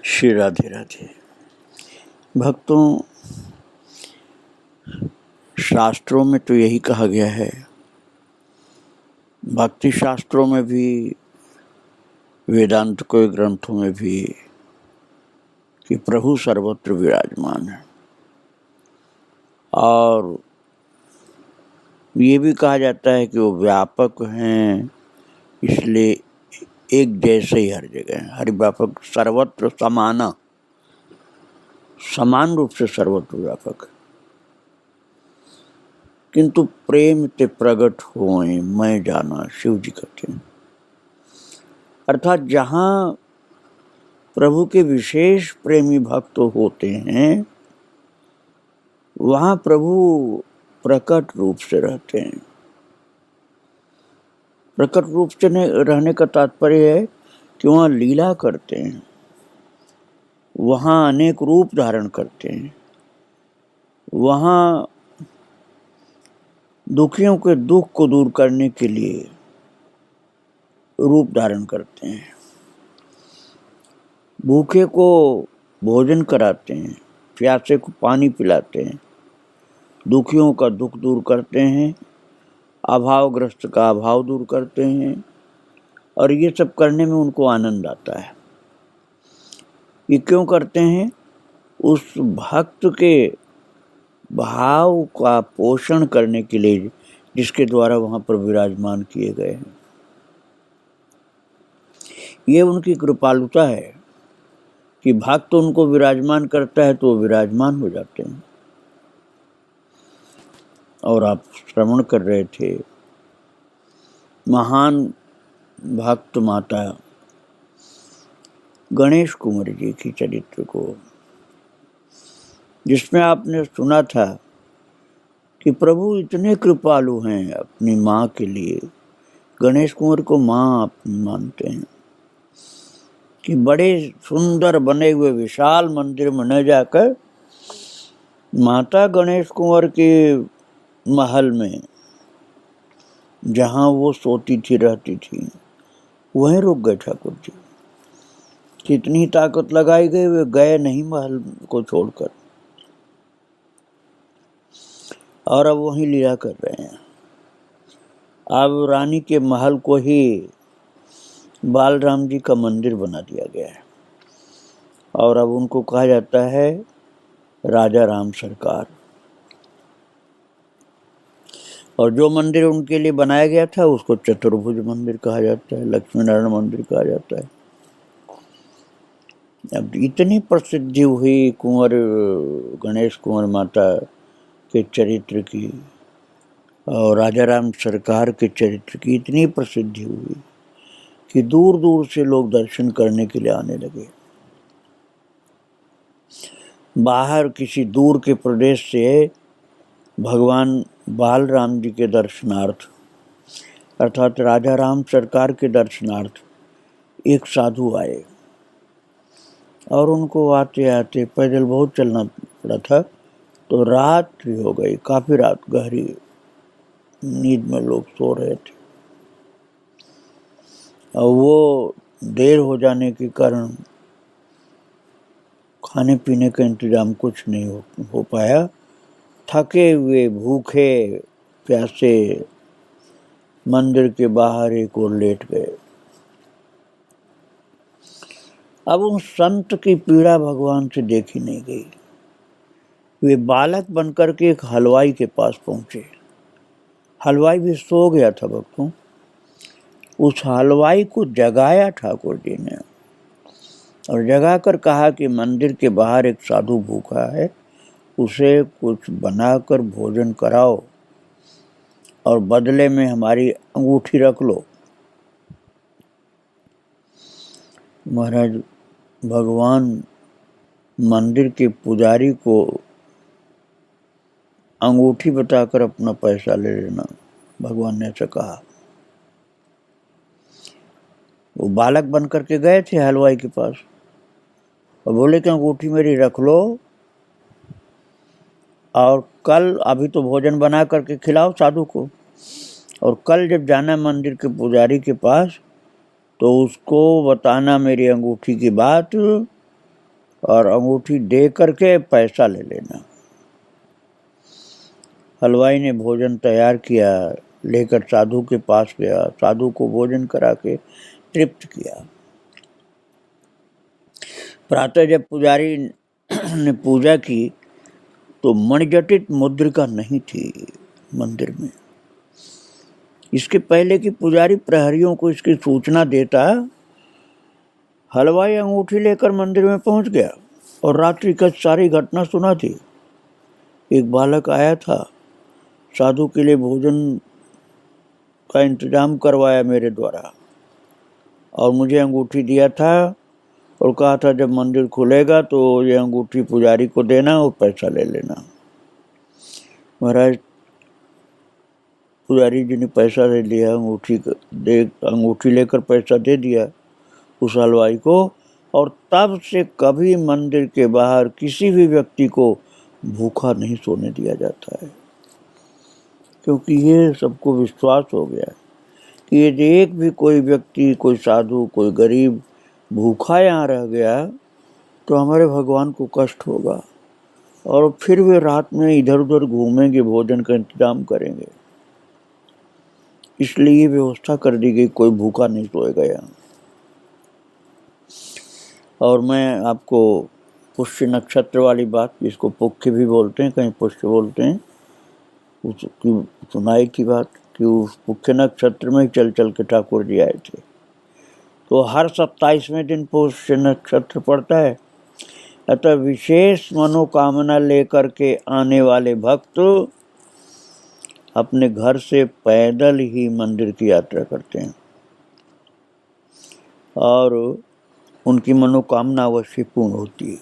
श्री राधे राधे। भक्तों, शास्त्रों में तो यही कहा गया है, भक्ति शास्त्रों में भी, वेदांत के ग्रंथों में भी, कि प्रभु सर्वत्र विराजमान है। और ये भी कहा जाता है कि वो व्यापक हैं, इसलिए एक जैसे ही हर जगह है। हरि व्यापक सर्वत्र समाना, समान रूप से सर्वत्र व्यापक है। किंतु प्रेम ते प्रगट होए मैं जाना, शिव जी कहते हैं। अर्थात जहाँ प्रभु के विशेष प्रेमी भक्त होते हैं, वहाँ प्रभु प्रकट रूप से रहते हैं। प्रकट रूप से रहने का तात्पर्य है कि वहाँ लीला करते हैं, वहाँ अनेक रूप धारण करते हैं, वहाँ दुखियों के दुख को दूर करने के लिए रूप धारण करते हैं, भूखे को भोजन कराते हैं, प्यासे को पानी पिलाते हैं, दुखियों का दुख दूर करते हैं, अभावग्रस्त का अभाव दूर करते हैं। और ये सब करने में उनको आनंद आता है। ये क्यों करते हैं? उस भक्त के भाव का पोषण करने के लिए, जिसके द्वारा वहाँ पर विराजमान किए गए हैं। ये उनकी कृपालुता है कि भक्त उनको विराजमान करता है तो वो विराजमान हो जाते हैं। और आप श्रवण कर रहे थे महान भक्त माता गणेश कुंवर जी की चरित्र को, जिसमें आपने सुना था कि प्रभु इतने कृपालु हैं अपनी माँ के लिए। गणेश कुंवर को माँ अपनी मानते हैं कि बड़े सुंदर बने हुए विशाल मंदिर में न जाकर माता गणेश कुंवर के महल में, जहाँ वो सोती थी रहती थी, वहीं रुक गए ठाकुर जी। कितनी ताकत लगाई गई, वे गए नहीं महल को छोड़कर, और अब वहीं लीला कर रहे हैं। अब रानी के महल को ही बालराम जी का मंदिर बना दिया गया है, और अब उनको कहा जाता है राजा राम सरकार। और जो मंदिर उनके लिए बनाया गया था उसको चतुर्भुज मंदिर कहा जाता है, लक्ष्मी नारायण मंदिर कहा जाता है। अब इतनी प्रसिद्धि हुई कुंवर गणेश कुंवर माता के चरित्र की और राजा राम सरकार के चरित्र की इतनी प्रसिद्धि हुई कि दूर दूर से लोग दर्शन करने के लिए आने लगे। बाहर किसी दूर के प्रदेश से भगवान बालराम जी के दर्शनार्थ, अर्थात राजा राम सरकार के दर्शनार्थ एक साधु आए, और उनको आते आते पैदल बहुत चलना पड़ा था, तो रात्रि हो गई, काफी रात, गहरी नींद में लोग सो रहे थे। और वो देर हो जाने के कारण खाने पीने का इंतजाम कुछ नहीं हो पाया। थके हुए भूखे प्यासे मंदिर के बाहर एक ओर लेट गए। अब उन संत की पीड़ा भगवान से देखी नहीं गई। वे बालक बनकर के एक हलवाई के पास पहुंचे। हलवाई भी सो गया था भक्तों। उस हलवाई को जगाया ठाकुर जी ने, और जगाकर कहा कि मंदिर के बाहर एक साधु भूखा है, उसे कुछ बनाकर भोजन कराओ और बदले में हमारी अंगूठी रख लो। महाराज, भगवान मंदिर के पुजारी को अंगूठी बताकर अपना पैसा ले लेना, भगवान ने ऐसा कहा। वो बालक बन करके गए थे हलवाई के पास और बोले कि अंगूठी मेरी रख लो, और कल, अभी तो भोजन बना करके खिलाओ साधु को, और कल जब जाना मंदिर के पुजारी के पास तो उसको बताना मेरी अंगूठी की बात, और अंगूठी दे करके पैसा ले लेना। हलवाई ने भोजन तैयार किया, लेकर साधु के पास गया, साधु को भोजन करा के तृप्त किया। प्रातः जब पुजारी ने पूजा की तो मणिजटित मुद्रिका नहीं थी मंदिर में। इसके पहले कि पुजारी प्रहरियों को इसकी सूचना देता, हलवाई अंगूठी लेकर मंदिर में पहुंच गया और रात्रि का सारी घटना सुना थी। एक बालक आया था, साधु के लिए भोजन का इंतजाम करवाया मेरे द्वारा और मुझे अंगूठी दिया था और कहा था जब मंदिर खुलेगा तो ये अंगूठी पुजारी को देना और पैसा ले लेना। महाराज, पुजारी जी ने पैसा ले लिया, अंगूठी लेकर पैसा दे दिया उस हलवाई को, और तब से कभी मंदिर के बाहर किसी भी व्यक्ति को भूखा नहीं सोने दिया जाता है, क्योंकि ये सबको विश्वास हो गया है कि यदि एक भी कोई व्यक्ति, कोई साधु, कोई गरीब भूखा यहाँ रह गया तो हमारे भगवान को कष्ट होगा और फिर वे रात में इधर उधर घूमेंगे, भोजन का इंतजाम करेंगे। इसलिए व्यवस्था कर दी गई, कोई भूखा नहीं सोएगा यहाँ। और मैं आपको पुष्य नक्षत्र वाली बात, जिसको पुख्य भी बोलते हैं, कहीं पुष्य बोलते हैं, उसकी सुनाई की बात कि उस पुख्य नक्षत्र में चल चल के ठाकुर जी आए थे। तो हर 27वें दिन पुष्य नक्षत्र पड़ता है, अतः विशेष मनोकामना लेकर के आने वाले भक्त अपने घर से पैदल ही मंदिर की यात्रा करते हैं और उनकी मनोकामना अवश्य पूर्ण होती है।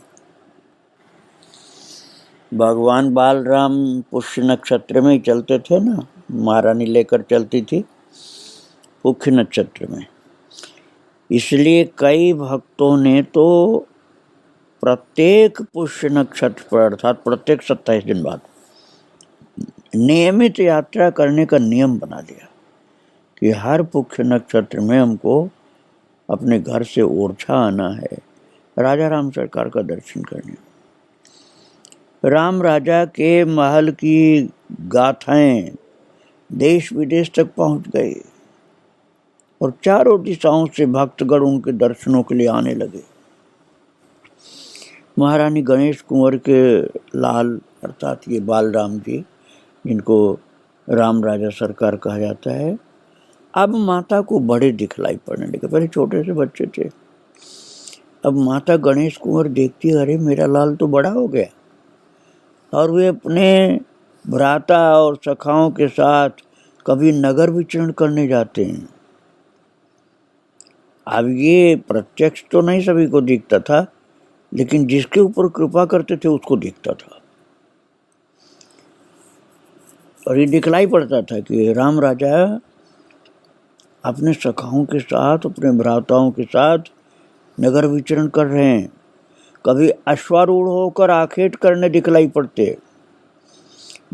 भगवान बालराम पुष्य नक्षत्र में ही चलते थे ना, महारानी लेकर चलती थी पुष्य नक्षत्र में। इसलिए कई भक्तों ने तो प्रत्येक पुष्य नक्षत्र पर, अर्थात प्रत्येक 27 दिन बाद नियमित यात्रा करने का नियम बना लिया कि हर पुष्य नक्षत्र में हमको अपने घर से ओरछा आना है, राजा राम सरकार का दर्शन करने। राम राजा के महल की गाथाएं देश विदेश तक पहुंच गई और चारों दिशाओं से भक्तगण उनके दर्शनों के लिए आने लगे। महारानी गणेश कुंवर के लाल, अर्थात ये बालराम जी, जिनको राम राजा सरकार कहा जाता है, अब माता को बड़े दिखलाई पड़ने लगे। पहले छोटे से बच्चे थे, अब माता गणेश कुंवर देखती, अरे मेरा लाल तो बड़ा हो गया, और वे अपने भ्राता और सखाओं के साथ कभी नगर विचरण करने जाते हैं। अब ये प्रत्यक्ष तो नहीं सभी को दिखता था, लेकिन जिसके ऊपर कृपा करते थे उसको दिखता था, और ये दिखलाई पड़ता था कि राम राजा अपने सखाओं के साथ, अपने भ्राताओं के साथ नगर विचरण कर रहे हैं। कभी अश्वारूढ़ होकर आखेट करने दिखलाई पड़ते।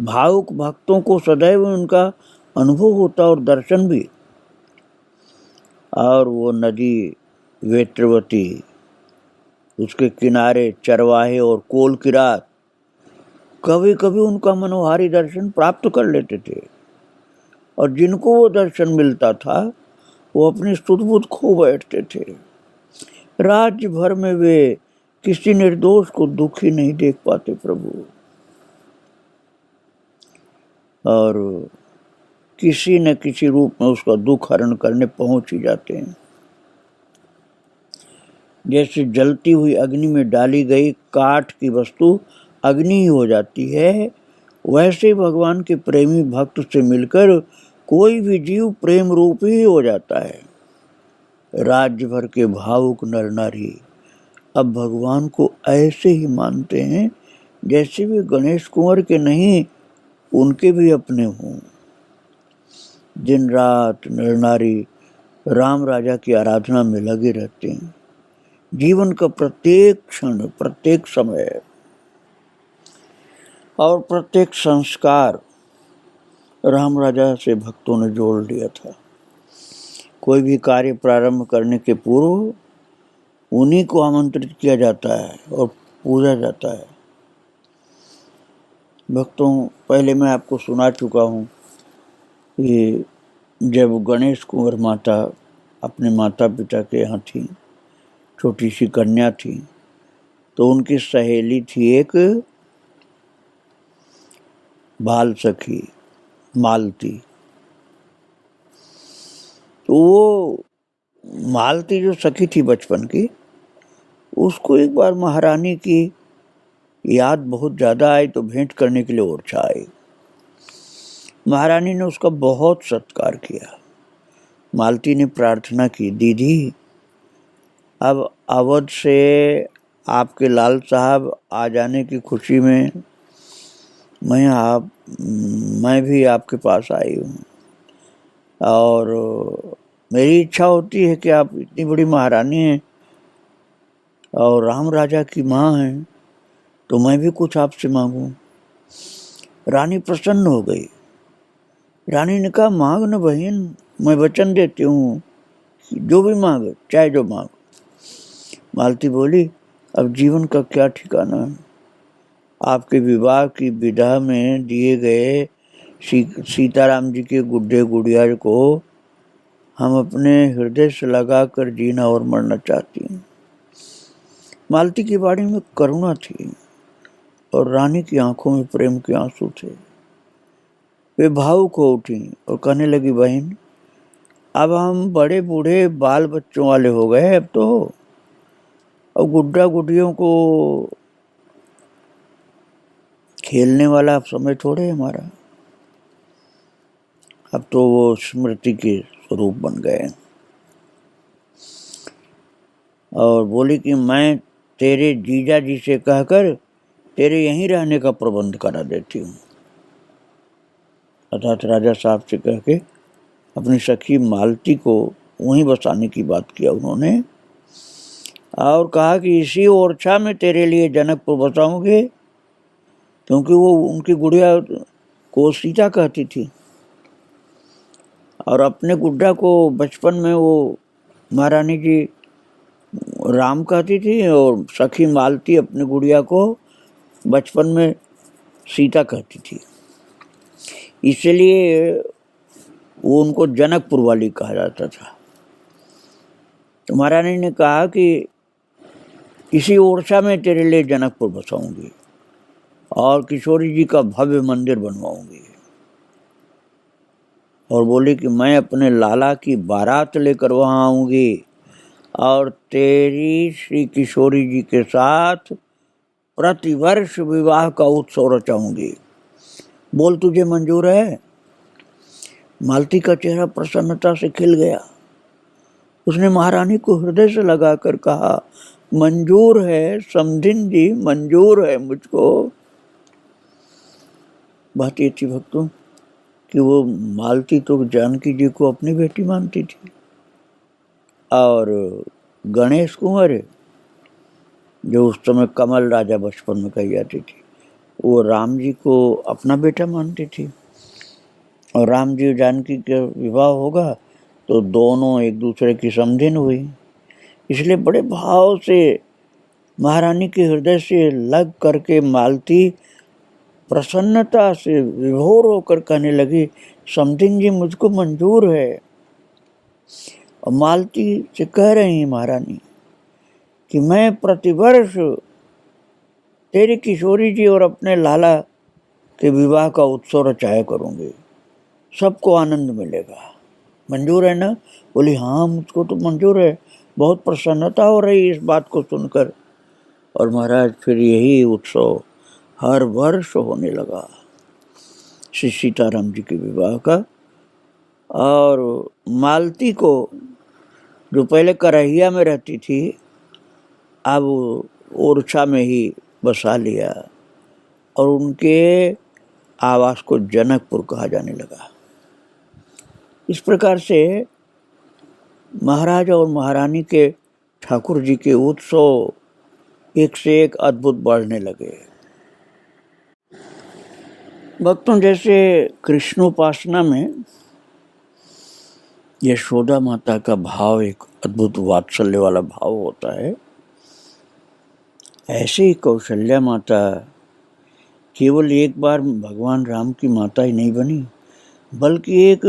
भावुक भक्तों को सदैव उनका अनुभव होता और दर्शन भी। और वो नदी वेत्रवती, उसके किनारे चरवाहे और कोल की रात, कभी कभी उनका मनोहारी दर्शन प्राप्त कर लेते थे, और जिनको वो दर्शन मिलता था वो अपनी सुध-बुध खो बैठते थे। राज्य भर में वे किसी निर्दोष को दुखी नहीं देख पाते प्रभु, और किसी न किसी रूप में उसका दुख हरण करने पहुंच ही जाते हैं। जैसे जलती हुई अग्नि में डाली गई काठ की वस्तु अग्नि ही हो जाती है, वैसे ही भगवान के प्रेमी भक्त से मिलकर कोई भी जीव प्रेम रूप ही हो जाता है। राज्य भर के भावुक नर नारी अब भगवान को ऐसे ही मानते हैं जैसे भी गणेश कुंवर के नहीं, उनके भी अपने हों। दिन रात नर नारी राम राजा की आराधना में लगे रहते हैं। जीवन का प्रत्येक क्षण, प्रत्येक समय और प्रत्येक संस्कार राम राजा से भक्तों ने जोड़ लिया था। कोई भी कार्य प्रारंभ करने के पूर्व उन्हीं को आमंत्रित किया जाता है, और पूजा जाता है। भक्तों, पहले मैं आपको सुना चुका हूँ कि जब गणेश कुंवर माता अपने माता पिता के यहाँ थी, छोटी सी कन्या थी, तो उनकी सहेली थी एक बाल सखी मालती। तो वो मालती जो सखी थी बचपन की, उसको एक बार महारानी की याद बहुत ज़्यादा आई तो भेंट करने के लिए ओरछा आई। महारानी ने उसका बहुत सत्कार किया। मालती ने प्रार्थना की, दीदी अब अवध से आपके लाल साहब आ जाने की खुशी में मैं भी आपके पास आई हूँ, और मेरी इच्छा होती है कि आप इतनी बड़ी महारानी हैं और राम राजा की माँ हैं, तो मैं भी कुछ आपसे मांगूं। रानी प्रसन्न हो गई। रानी ने कहा, मांग न बहन, मैं वचन देती हूँ, जो भी मांगे, चाहे जो मांग। मालती बोली, अब जीवन का क्या ठिकाना है। आपके विवाह की विधा में दिए गए सीताराम जी के गुड्डे गुड़िया को हम अपने हृदय से लगाकर जीना और मरना चाहती हैं। मालती की वाणी में करुणा थी और रानी की आंखों में प्रेम के आंसू थे। वे भावुक हो उठी और कहने लगी, बहन अब हम बड़े बूढ़े बाल बच्चों वाले हो गए, अब तो अब गुड्डा गुड्डियों को खेलने वाला अब समय थोड़े हमारा, अब तो वो स्मृति के स्वरूप बन गए। और बोली कि मैं तेरे जीजा जी से कहकर तेरे यहीं रहने का प्रबंध करा देती हूँ। अर्थात राजा साहब से कह के अपनी सखी मालती को वहीं बसाने की बात किया उन्होंने, और कहा कि इसी ओरछा में तेरे लिए जनकपुर बसाऊंगे, क्योंकि वो उनकी गुड़िया को सीता कहती थी और अपने गुड्डा को बचपन में वो महारानी जी राम कहती थी और सखी मालती अपनी गुड़िया को बचपन में सीता कहती थी, इसलिए वो उनको जनकपुर वाली कहा जाता था। तो महारानी ने कहा कि इसी ओरछा में तेरे लिए जनकपुर बसाऊंगी और किशोरी जी का भव्य मंदिर बनवाऊंगी। और बोली कि मैं अपने लाला की बारात लेकर वहां आऊंगी और तेरी श्री किशोरी जी के साथ प्रतिवर्ष विवाह का उत्सव रचाऊंगी। बोल, तुझे मंजूर है? मालती का चेहरा प्रसन्नता से खिल गया। उसने महारानी को हृदय से लगाकर कहा, मंजूर है समधिन जी, मंजूर है मुझको। बात ये थी भक्तों कि वो मालती तो जानकी जी को अपनी बेटी मानती थी और गणेश कुंवर जो उस समय कमल राजा बचपन में कही जाती थी, वो राम जी को अपना बेटा मानती थी। और राम जी जानकी का विवाह होगा तो दोनों एक दूसरे की समधिन हुई। इसलिए बड़े भाव से महारानी के हृदय से लग करके मालती प्रसन्नता से विभोर होकर कहने लगी, समधिन जी मुझको मंजूर है। और मालती से कह रही हैं महारानी कि मैं प्रतिवर्ष तेरी किशोरी जी और अपने लाला के विवाह का उत्सव रचाया करूंगी, सबको आनंद मिलेगा। मंजूर है ना? बोली, हाँ मुझको तो मंजूर है। बहुत प्रसन्नता हो रही इस बात को सुनकर। और महाराज फिर यही उत्सव हर वर्ष होने लगा श्री सीताराम जी के विवाह का। और मालती को जो पहले करहिया में रहती थी, अब ओरछा में ही बसा लिया और उनके आवास को जनकपुर कहा जाने लगा। इस प्रकार से महाराज और महारानी के ठाकुर जी के उत्सव एक से एक अद्भुत बढ़ने लगे। भक्तों, जैसे कृष्णोपासना में यशोदा माता का भाव एक अद्भुत वात्सल्य वाला भाव होता है, ऐसे ही कौशल्या माता केवल एक बार भगवान राम की माता ही नहीं बनी, बल्कि एक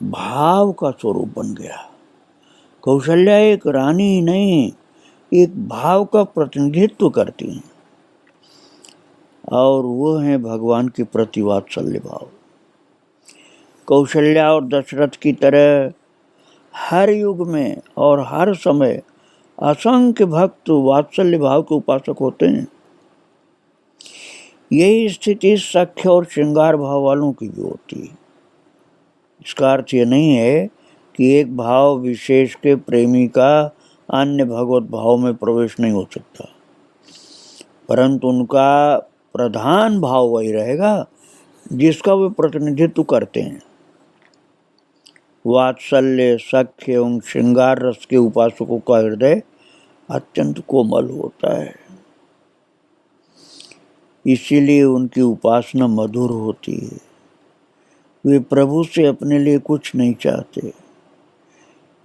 भाव का स्वरूप बन गया। कौशल्या एक रानी ही नहीं, एक भाव का प्रतिनिधित्व करती हैं, और वो है भगवान के प्रति वात्सल्य भाव। कौशल्या और दशरथ की तरह हर युग में और हर समय असंख्य भक्त वात्सल्य भाव के उपासक होते हैं। यही स्थिति सख्य और श्रृंगार भाव वालों की भी होती है। इसका अर्थ ये नहीं है कि एक भाव विशेष के प्रेमी का अन्य भगवत भाव में प्रवेश नहीं हो सकता, परंतु उनका प्रधान भाव वही रहेगा जिसका वे प्रतिनिधित्व करते हैं। वात्सल्य, सख्य एवं श्रृंगार रस के उपासकों का हृदय अत्यंत कोमल होता है, इसीलिए उनकी उपासना मधुर होती है। वे प्रभु से अपने लिए कुछ नहीं चाहते।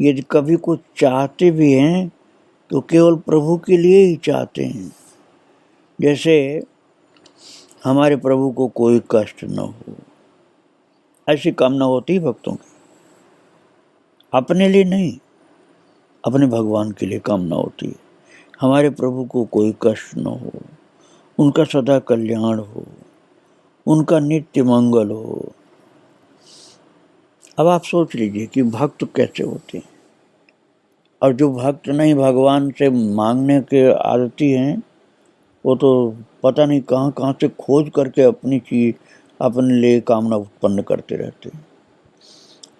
यदि कभी कुछ चाहते भी हैं तो केवल प्रभु के लिए ही चाहते हैं। जैसे हमारे प्रभु को कोई कष्ट न हो, ऐसी कामना होती है भक्तों की। अपने लिए नहीं, अपने भगवान के लिए कामना होती है। हमारे प्रभु को कोई कष्ट न हो, उनका सदा कल्याण हो, उनका नित्य मंगल हो। अब आप सोच लीजिए कि भक्त कैसे होते हैं, और जो भक्त नहीं भगवान से मांगने के आदती हैं, वो तो पता नहीं कहाँ कहाँ से खोज करके अपनी चीज अपने लिए कामना उत्पन्न करते रहते हैं।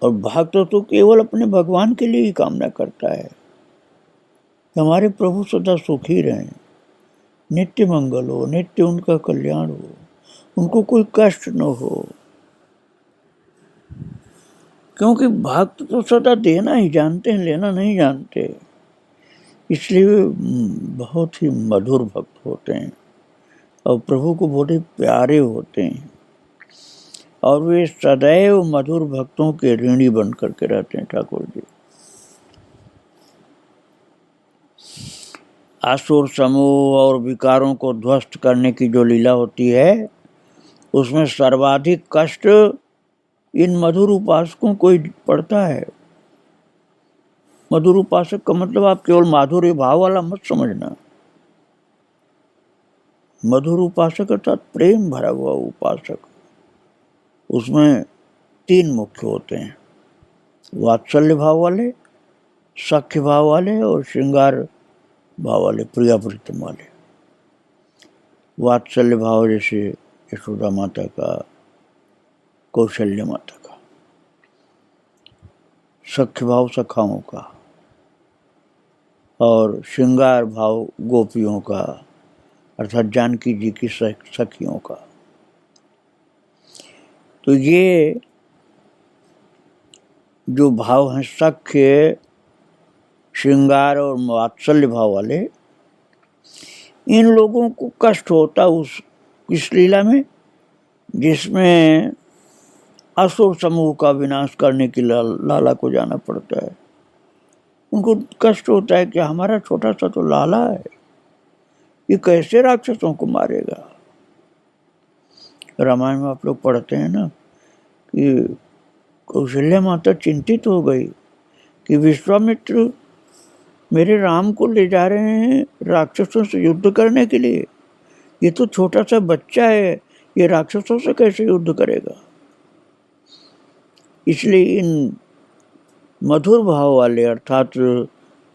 और भक्त तो केवल अपने भगवान के लिए ही कामना करता है कि हमारे प्रभु सदा सुखी रहें, नित्य मंगल हो, नित्य उनका कल्याण हो, उनको कोई कष्ट न हो। क्योंकि भक्त तो सदा देना ही जानते हैं, लेना नहीं जानते, इसलिए वे बहुत ही मधुर भक्त होते हैं और प्रभु को बहुत ही प्यारे होते हैं, और वे सदैव मधुर भक्तों के ऋणी बन करके रहते हैं। ठाकुर जी असुर समूह और विकारों को ध्वस्त करने की जो लीला होती है, उसमें सर्वाधिक कष्ट इन मधुर उपासकों को ही पड़ता है। मधुर उपासक का मतलब आप केवल माधुर्य भाव वाला मत समझना। मधुर उपासक अर्थात प्रेम भरा हुआ उपासक। उसमें तीन मुख्य होते हैं, वात्सल्य भाव वाले, सख्य भाव वाले और श्रृंगार भाव वाले, प्रिया प्रीतम वाले। वात्सल्य भाव जैसे यशोदा माता का, कौशल्य माता का। सख्य भाव सखाओं का, और श्रृंगार भाव गोपियों का अर्थात जानकी जी की सखियों का। तो ये जो भाव हैं सख्य, श्रृंगार और वात्सल्य भाव वाले, इन लोगों को कष्ट होता इस लीला में जिसमें असुर समूह का विनाश करने की लाला को जाना पड़ता है। उनको कष्ट होता है कि हमारा छोटा सा तो लाला है, ये कैसे राक्षसों को मारेगा। रामायण में आप लोग पढ़ते हैं ना कि कौशल्या माता चिंतित हो गई कि विश्वामित्र मेरे राम को ले जा रहे हैं राक्षसों से युद्ध करने के लिए, ये तो छोटा सा बच्चा है, ये राक्षसों से कैसे युद्ध करेगा। इसलिए इन मधुर भाव वाले अर्थात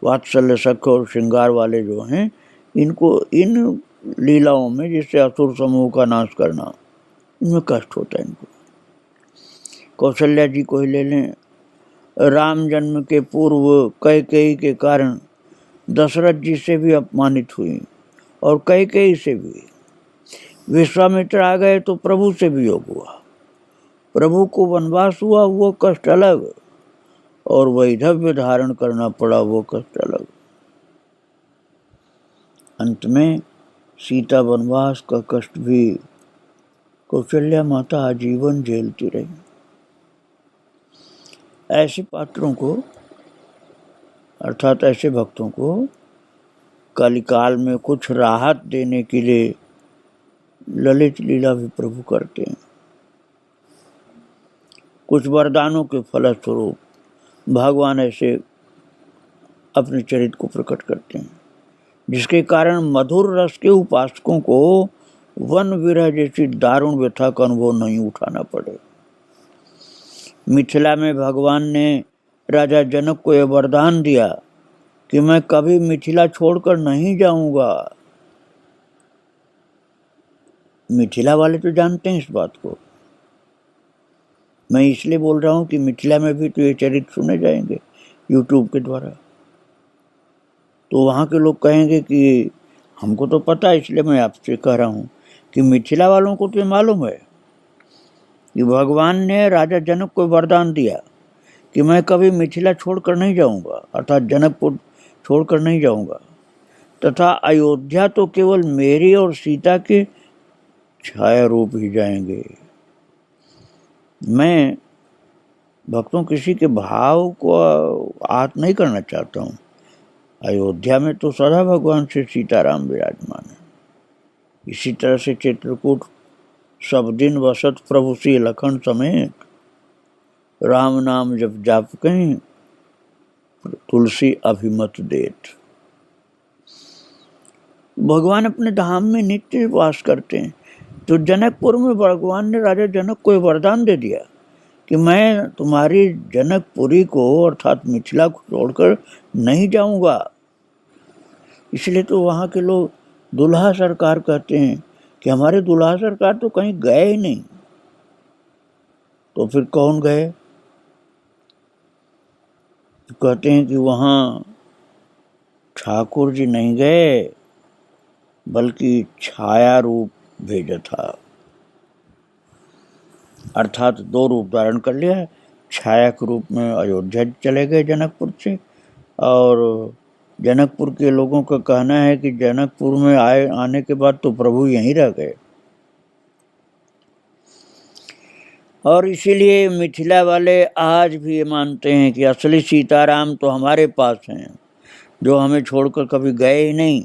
वात्सल्य, सख्य और श्रृंगार वाले जो हैं, इनको इन लीलाओं में जैसे असुर समूह का नाश करना, इनमें कष्ट होता है इनको। कौशल्या जी को ही ले लें, राम जन्म के पूर्व कैकेयी के कारण दशरथ जी से भी अपमानित हुई और कैकेयी से भी। विश्वामित्र आ गए तो प्रभु से भी योग हुआ, प्रभु को वनवास हुआ वो कष्ट अलग, और वैधव्य धारण करना पड़ा वो कष्ट अलग। अंत में सीता वनवास का कष्ट भी कौशल्या माता आजीवन झेलती रही। ऐसे पात्रों को अर्थात ऐसे भक्तों को कलिकाल में कुछ राहत देने के लिए ललित लीला भी प्रभु करते हैं। कुछ वरदानों के फलस्वरूप भगवान ऐसे अपने चरित्र को प्रकट करते हैं, जिसके कारण मधुर रस के उपासकों को वन विरह जैसी दारुण व्यथा का अनुभव नहीं उठाना पड़े। मिथिला में भगवान ने राजा जनक को यह वरदान दिया कि मैं कभी मिथिला छोड़कर नहीं जाऊंगा। मिथिला वाले तो जानते हैं इस बात को, मैं इसलिए बोल रहा हूं कि मिथिला में भी तो ये चरित्र सुने जाएंगे यूट्यूब के द्वारा, तो वहाँ के लोग कहेंगे कि हमको तो पता है, इसलिए मैं आपसे कह रहा हूँ कि मिथिला वालों को तो मालूम है कि भगवान ने राजा जनक को वरदान दिया कि मैं कभी मिथिला छोड़कर नहीं जाऊंगा, अर्थात जनकपुर छोड़कर नहीं जाऊंगा, तथा अयोध्या तो केवल मेरी और सीता के छाया रूप ही जाएंगे। मैं भक्तों किसी के भाव को आहत नहीं करना चाहता हूँ। अयोध्या में तो सदा भगवान श्री सीताराम विराजमान है। इसी तरह से चित्रकूट सब दिन वसत प्रभु श्री लखन समेत, राम नाम जब जाप कहीं तुलसी अभिमत देत। भगवान अपने धाम में नित्य वास करते हैं। तो जनकपुर में भगवान ने राजा जनक को वरदान दे दिया कि मैं तुम्हारी जनकपुरी को अर्थात मिथिला को छोड़कर नहीं जाऊंगा। इसलिए तो वहाँ के लोग दुल्हा सरकार कहते हैं कि हमारे दुल्हा सरकार तो कहीं गए ही नहीं। तो फिर कौन गए? तो कहते हैं कि वहाँ ठाकुर जी नहीं गए, बल्कि छाया रूप भेजा था, अर्थात दो रूप धारण कर लिया। छाया के रूप में अयोध्या चले गए जनकपुर से, और जनकपुर के लोगों का कहना है कि जनकपुर में आने के बाद तो प्रभु यहीं रह गए। और इसीलिए मिथिला वाले आज भी ये मानते हैं कि असली सीताराम तो हमारे पास हैं, जो हमें छोड़कर कभी गए ही नहीं।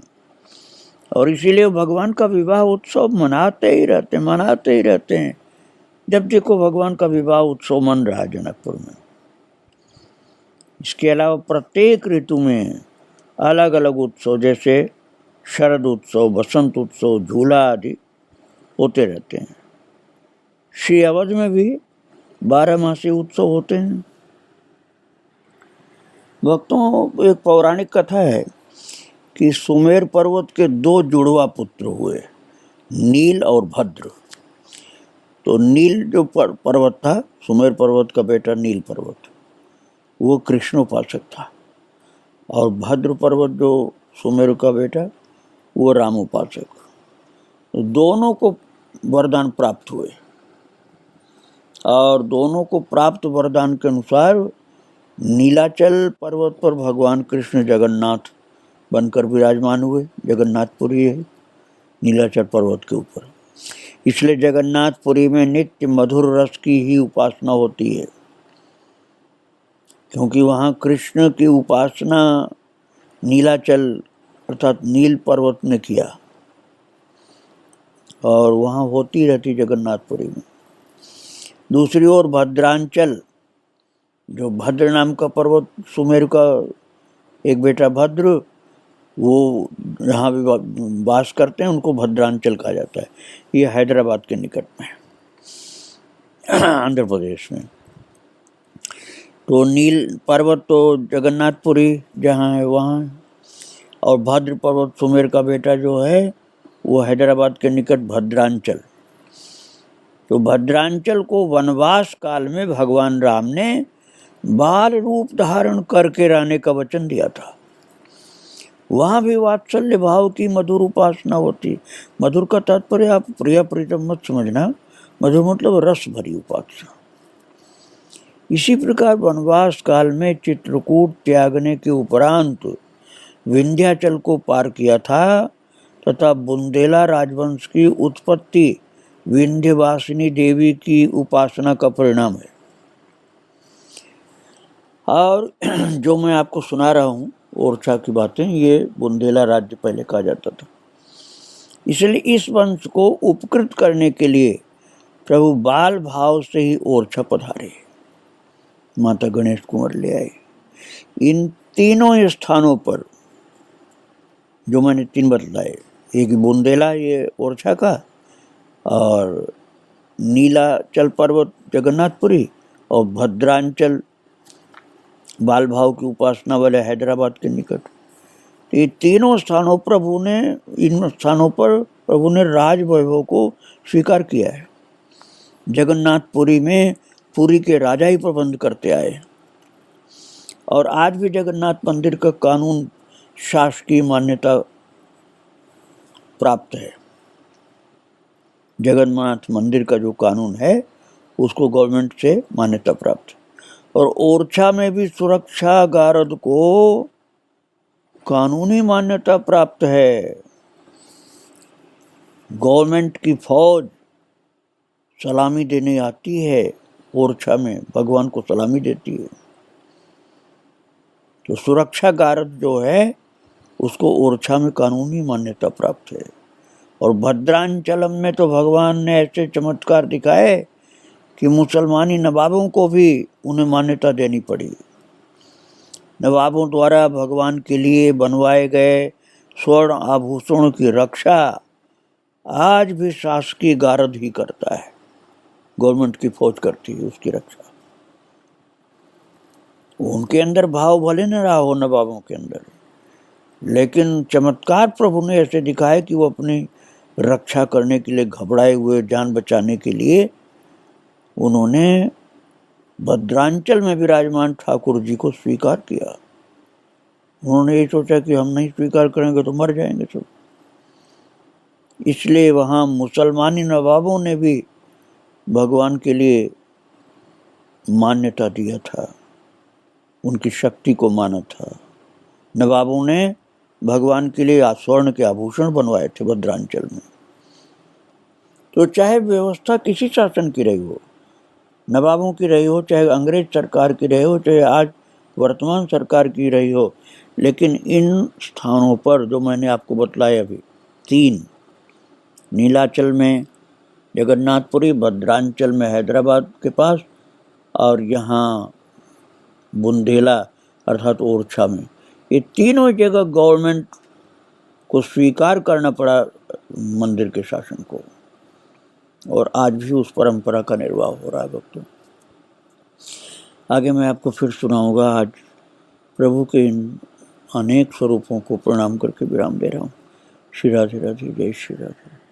और इसीलिए भगवान का विवाह उत्सव मनाते ही रहते हैं। जब देखो भगवान का विवाह उत्सव मन रहा है जनकपुर में। इसके अलावा प्रत्येक ऋतु में अलग अलग उत्सव, जैसे शरद उत्सव, बसंत उत्सव, झूला आदि होते रहते हैं। श्री अवध में भी 12 मासी उत्सव होते हैं। भक्तों, एक पौराणिक कथा है कि सुमेर पर्वत के 2 जुड़वा पुत्र हुए, नील और भद्र। तो नील जो पर्वत था, सुमेर पर्वत का बेटा नील पर्वत, वो कृष्णोपासक था, और भद्र पर्वत जो सुमेर का बेटा, वो रामोपासक। तो दोनों को वरदान प्राप्त हुए, और दोनों को प्राप्त वरदान के अनुसार नीलाचल पर्वत पर भगवान कृष्ण जगन्नाथ बनकर विराजमान हुए। जगन्नाथपुरी है नीलाचल पर्वत के ऊपर, इसलिए जगन्नाथपुरी में नित्य मधुर रस की ही उपासना होती है, क्योंकि वहाँ कृष्ण की उपासना नीलाचल अर्थात नील पर्वत ने किया, और वहाँ होती रहती जगन्नाथपुरी में। दूसरी ओर भद्रांचल, जो भद्र नाम का पर्वत, सुमेर का एक बेटा भद्र, वो जहाँ भी वास करते हैं उनको भद्रांचल कहा जाता है। ये हैदराबाद के निकट में, आंध्र प्रदेश में। तो नील पर्वत तो जगन्नाथपुरी जहाँ है वहाँ, और भद्र पर्वत सुमेर का बेटा जो है वो हैदराबाद के निकट भद्रांचल। तो भद्रांचल को वनवास काल में भगवान राम ने बाल रूप धारण करके रहने का वचन दिया था। वहाँ भी वात्सल्य भाव की मधुर उपासना होती। मधुर का तात्पर्य आप प्रिय प्रीतम मत समझना, मधुर मतलब रस भरी उपासना। इसी प्रकार वनवास काल में चित्रकूट त्यागने के उपरांत विंध्याचल को पार किया था, तथा बुंदेला राजवंश की उत्पत्ति विंध्यवासिनी देवी की उपासना का परिणाम है। और जो मैं आपको सुना रहा हूँ ओरछा की बातें, ये बुंदेला राज्य पहले कहा जाता था। इसलिए इस वंश को उपकृत करने के लिए प्रभु बाल भाव से ही ओरछा पधारे, माता गणेश कुंवर ले आए। इन तीनों स्थानों पर जो मैंने 3 बतलाए, एक बुंदेला ये ओरछा का, और नीलाचल पर्वत जगन्नाथपुरी, और भद्रांचल बाल भाव की उपासना वाले हैदराबाद के निकट। ये तीनों स्थानों इन स्थानों पर प्रभु ने राज वैभव को स्वीकार किया है। जगन्नाथपुरी में पुरी के राजा ही प्रबंध करते आए, और आज भी जगन्नाथ मंदिर का कानून शासकीय मान्यता प्राप्त है। जगन्नाथ मंदिर का जो कानून है उसको गवर्नमेंट से मान्यता प्राप्त है। और ओरछा में भी सुरक्षा गार्ड को कानूनी मान्यता प्राप्त है। गवर्नमेंट की फौज सलामी देने आती है ओरछा में, भगवान को सलामी देती है। तो सुरक्षा गार्ड जो है उसको ओरछा में कानूनी मान्यता प्राप्त है। और भद्रांचलम में तो भगवान ने ऐसे चमत्कार दिखाए कि मुसलमानी नवाबों को भी उन्हें मान्यता देनी पड़ी। नवाबों द्वारा भगवान के लिए बनवाए गए स्वर्ण आभूषणों की रक्षा आज भी शासकीय गार्ड ही करता है, गवर्नमेंट की फौज करती है उसकी रक्षा। उनके अंदर भाव भले न रहा हो नवाबों के अंदर, लेकिन चमत्कार प्रभु ने ऐसे दिखाए कि वो अपनी रक्षा करने के लिए घबराए हुए, जान बचाने के लिए उन्होंने भद्रांचल में विराजमान ठाकुर जी को स्वीकार किया। उन्होंने ये सोचा कि हम नहीं स्वीकार करेंगे तो मर जाएंगे सब। इसलिए वहाँ मुसलमानी नवाबों ने भी भगवान के लिए मान्यता दिया था, उनकी शक्ति को माना था। नवाबों ने भगवान के लिए स्वर्ण के आभूषण बनवाए थे भद्रांचल में। तो चाहे व्यवस्था किसी शासन की रही हो, नवाबों की रही हो, चाहे अंग्रेज सरकार की रही हो, चाहे आज वर्तमान सरकार की रही हो, लेकिन इन स्थानों पर जो मैंने आपको बतलाया अभी 3, नीलाचल में जगन्नाथपुरी, भद्रांचल में हैदराबाद के पास, और यहाँ बुंदेला अर्थात ओरछा में, ये तीनों जगह गवर्नमेंट को स्वीकार करना पड़ा मंदिर के शासन को, और आज भी उस परंपरा का निर्वाह हो रहा है भक्तों। आगे मैं आपको फिर सुनाऊंगा। आज प्रभु के इन अनेक स्वरूपों को प्रणाम करके विराम दे रहा हूँ। श्री राधे राधे, जय श्री राधे।